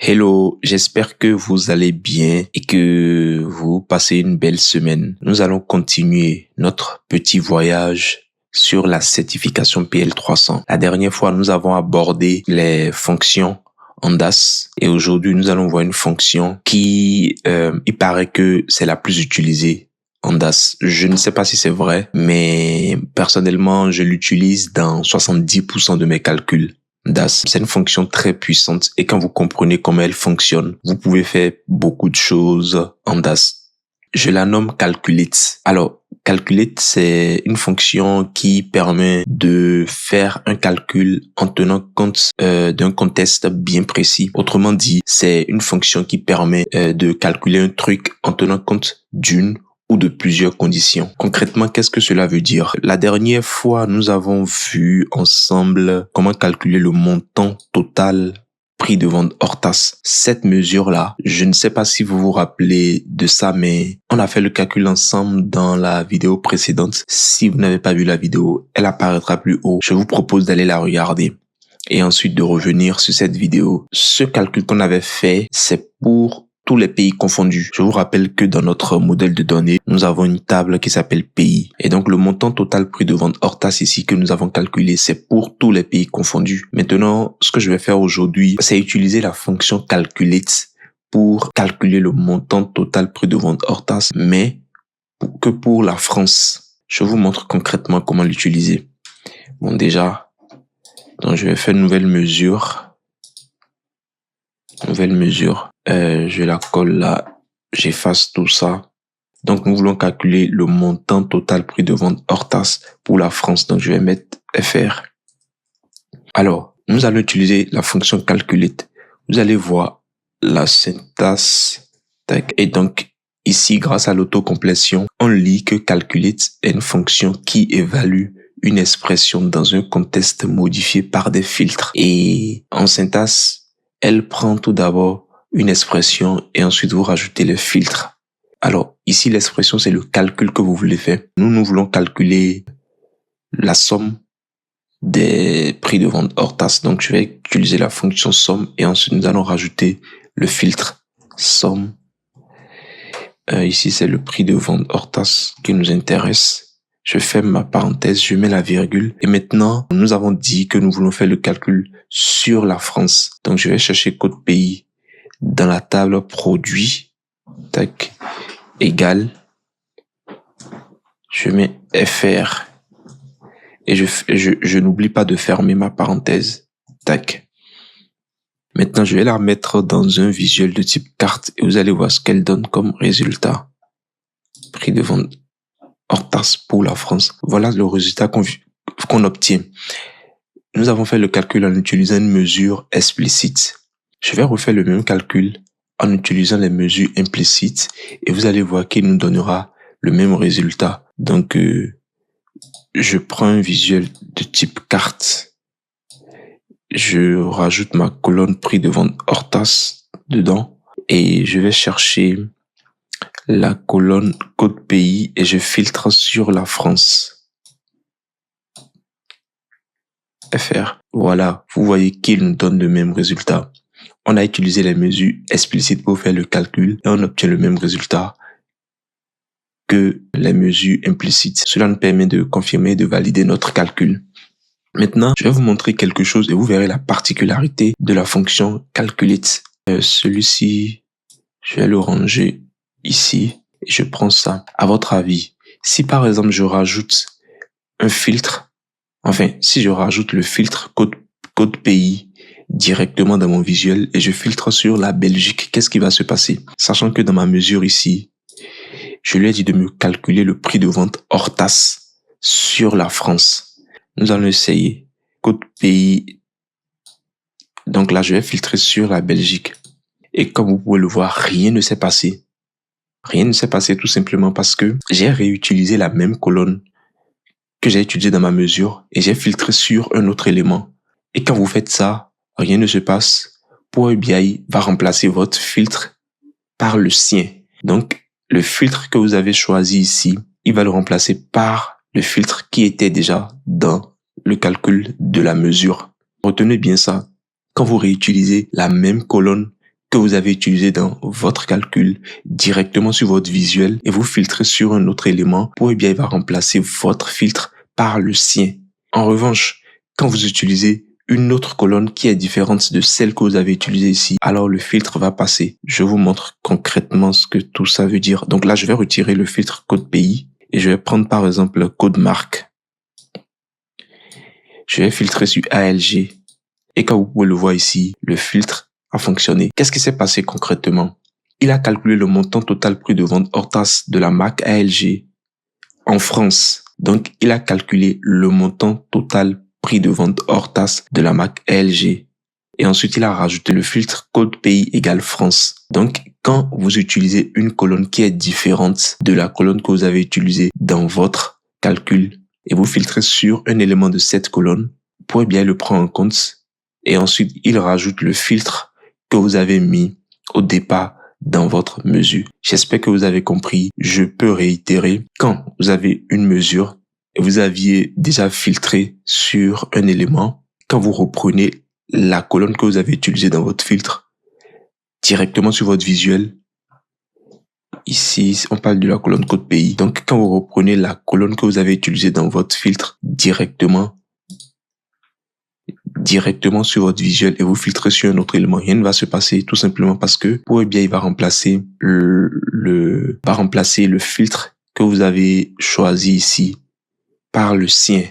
Hello, j'espère que vous allez bien et que vous passez une belle semaine. Nous allons continuer notre petit voyage sur la certification PL300. La dernière fois, nous avons abordé les fonctions en DAS et aujourd'hui, nous allons voir une fonction qui, il paraît que c'est la plus utilisée en DAS. Je ne sais pas si c'est vrai, mais personnellement, je l'utilise dans 70% de mes calculs. DAS, c'est une fonction très puissante et quand vous comprenez comment elle fonctionne, vous pouvez faire beaucoup de choses en DAS. Je la nomme Calculate. Alors, Calculate, c'est une fonction qui permet de faire un calcul en tenant compte d'un contexte bien précis. Autrement dit, c'est une fonction qui permet de calculer un truc en tenant compte d'une ou de plusieurs conditions. Concrètement, qu'est-ce que cela veut dire? La dernière fois, nous avons vu ensemble comment calculer le montant total prix de vente hors taxe. Cette mesure-là, je ne sais pas si vous vous rappelez de ça, mais on a fait le calcul ensemble dans la vidéo précédente. Si vous n'avez pas vu la vidéo, elle apparaîtra plus haut. Je vous propose d'aller la regarder et ensuite de revenir sur cette vidéo. Ce calcul qu'on avait fait, c'est pour tous les pays confondus. Je vous rappelle que dans notre modèle de données, nous avons une table qui s'appelle pays. Et donc, le montant total prix de vente hors taxe ici que nous avons calculé, c'est pour tous les pays confondus. Maintenant, ce que je vais faire aujourd'hui, c'est utiliser la fonction calculate pour calculer le montant total prix de vente hors taxe, mais que pour la France. Je vous montre concrètement comment l'utiliser. Bon, déjà, donc je vais faire une nouvelle mesure. Je la colle là, j'efface tout ça. Donc, nous voulons calculer le montant total prix de vente hors taxe pour la France. Donc, je vais mettre FR. Alors, nous allons utiliser la fonction calculate. Vous allez voir la syntaxe. Et donc, ici, grâce à l'autocomplétion, on lit que calculate est une fonction qui évalue une expression dans un contexte modifié par des filtres. Et en syntaxe, elle prend tout d'abord une expression et ensuite vous rajoutez le filtre. Alors, ici, l'expression, c'est le calcul que vous voulez faire. Nous voulons calculer la somme des prix de vente hors taxe. Donc, je vais utiliser la fonction somme et ensuite nous allons rajouter le filtre somme. Ici, c'est le prix de vente hors taxe qui nous intéresse. Je ferme ma parenthèse, je mets la virgule. Et maintenant, nous avons dit que nous voulons faire le calcul sur la France. Donc, je vais chercher code pays dans la table produit. Tac. Égal. Je mets FR. Et je n'oublie pas de fermer ma parenthèse. Tac. Maintenant, je vais la mettre dans un visuel de type carte et vous allez voir ce qu'elle donne comme résultat. Prix de vente hors taxe pour la France. Voilà le résultat qu'on obtient. Nous avons fait le calcul en utilisant une mesure explicite. Je vais refaire le même calcul en utilisant les mesures implicites et vous allez voir qu'il nous donnera le même résultat. Donc, je prends un visuel de type carte. Je rajoute ma colonne prix de vente hors taxe dedans et je vais chercher la colonne code pays et je filtre sur la France. FR. Voilà, vous voyez qu'il nous donne le même résultat. On a utilisé les mesures explicites pour faire le calcul et on obtient le même résultat que les mesures implicites. Cela nous permet de confirmer et de valider notre calcul. Maintenant, je vais vous montrer quelque chose et vous verrez la particularité de la fonction calculate. Celui-ci, je vais le ranger ici et je prends ça. À votre avis, si par exemple je rajoute un filtre, si je rajoute le filtre code pays directement dans mon visuel et je filtre sur la Belgique, qu'est-ce qui va se passer? Sachant que dans ma mesure ici, je lui ai dit de me calculer le prix de vente hors taxe sur la France. Nous allons essayer. Code pays. Donc là, je vais filtrer sur la Belgique. Et comme vous pouvez le voir, rien ne s'est passé. Rien ne s'est passé tout simplement parce que j'ai réutilisé la même colonne que j'ai utilisée dans ma mesure et j'ai filtré sur un autre élément. Et quand vous faites ça, rien ne se passe. Power BI va remplacer votre filtre par le sien. Donc, le filtre que vous avez choisi ici, il va le remplacer par le filtre qui était déjà dans le calcul de la mesure. Retenez bien ça. Quand vous réutilisez la même colonne que vous avez utilisé dans votre calcul directement sur votre visuel et vous filtrez sur un autre élément, il va remplacer votre filtre par le sien. En revanche, quand vous utilisez une autre colonne qui est différente de celle que vous avez utilisée ici, alors le filtre va passer. Je vous montre concrètement ce que tout ça veut dire. Donc là, je vais retirer le filtre code pays et je vais prendre par exemple le code marque. Je vais filtrer sur ALG et comme vous pouvez le voir ici, le filtre a fonctionné. Qu'est-ce qui s'est passé concrètement? Il a calculé le montant total prix de vente hors taxe de la marque ALG en France. Donc, il a calculé le montant total prix de vente hors taxe de la marque ALG. Et ensuite, il a rajouté le filtre code pays égale France. Donc, quand vous utilisez une colonne qui est différente de la colonne que vous avez utilisée dans votre calcul et vous filtrez sur un élément de cette colonne, il le prend en compte et ensuite, il rajoute le filtre que vous avez mis au départ dans votre mesure. J'espère que vous avez compris. Je peux réitérer. Quand vous avez une mesure et vous aviez déjà filtré sur un élément, quand vous reprenez la colonne que vous avez utilisée dans votre filtre directement sur votre visuel, ici, on parle de la colonne code pays. Donc, quand vous reprenez la colonne que vous avez utilisée dans votre filtre directement sur votre visuel et vous filtrez sur un autre élément, rien ne va se passer tout simplement parce que il va remplacer le filtre que vous avez choisi ici par le sien,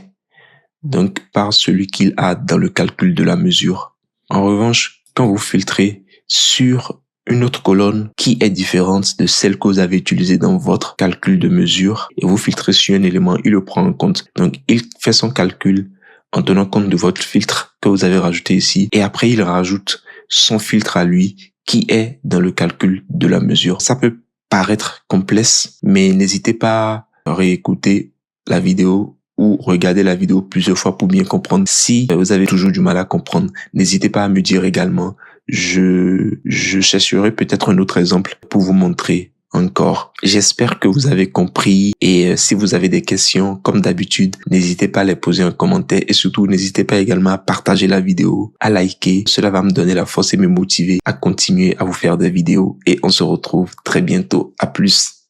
donc par celui qu'il a dans le calcul de la mesure. En revanche, quand vous filtrez sur une autre colonne qui est différente de celle que vous avez utilisée dans votre calcul de mesure et vous filtrez sur un élément, il le prend en compte. Donc, il fait son calcul en tenant compte de votre filtre que vous avez rajouté ici. Et après, il rajoute son filtre à lui qui est dans le calcul de la mesure. Ça peut paraître complexe, mais n'hésitez pas à réécouter la vidéo ou regarder la vidéo plusieurs fois pour bien comprendre. Si vous avez toujours du mal à comprendre, n'hésitez pas à me dire également. Je chercherai peut-être un autre exemple pour vous montrer encore. J'espère que vous avez compris et si vous avez des questions, comme d'habitude, n'hésitez pas à les poser en commentaire et surtout n'hésitez pas également à partager la vidéo, à liker. Cela va me donner la force et me motiver à continuer à vous faire des vidéos et on se retrouve très bientôt. À plus.